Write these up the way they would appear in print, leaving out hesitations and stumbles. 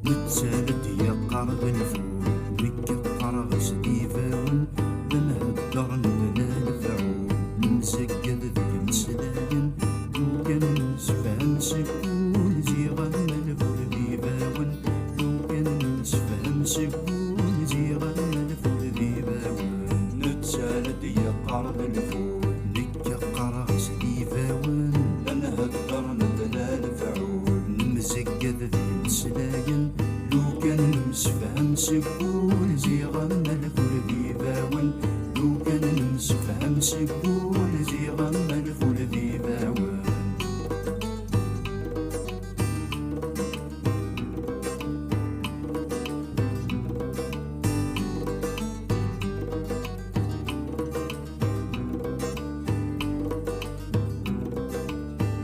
نتسالد يا قرض الفول ويك قرغ سديفاون بنهدر نبنى الفعول نمسكد ذي مسلاين لو كان نسفهم سكون زيغا الفول ديفاون لو كان نسفهم سكون زيغا الفول ديفاون نتسالد يا قرض الفول ويك قرغ سديفاون بنهدر نبنى الفعول نمسكد ذي مسلاين لو كان نسفهم سكون زيغا الفول ديفاون لو كان نسفهم سكون زيغا الفول ديفاون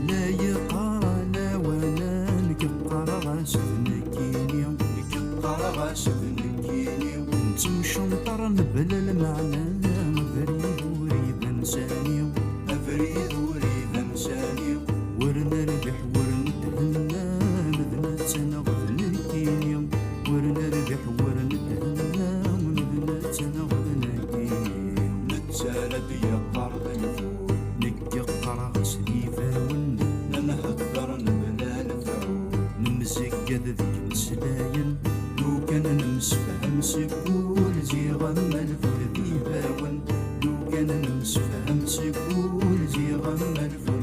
لا يقرا لا ولا نكقر سفنكيني نكقر سفنكيني نتمشنطر نبلا المعنى فريد وريد انساني فريد وريد انساني ورنربح ورنتهنى مذنى تنغذ نكيني ورنربح ورنتهنى مذنى تنغذ نكيني نتسالد يا قرض الفول نكقر سديفاون نهدر نبنى الفعول نمسكد ذيك مسلاين لو كان نمسفهم سكون زيغا الفول ديفاون لو كان نمسفهم سكون زيغا الفول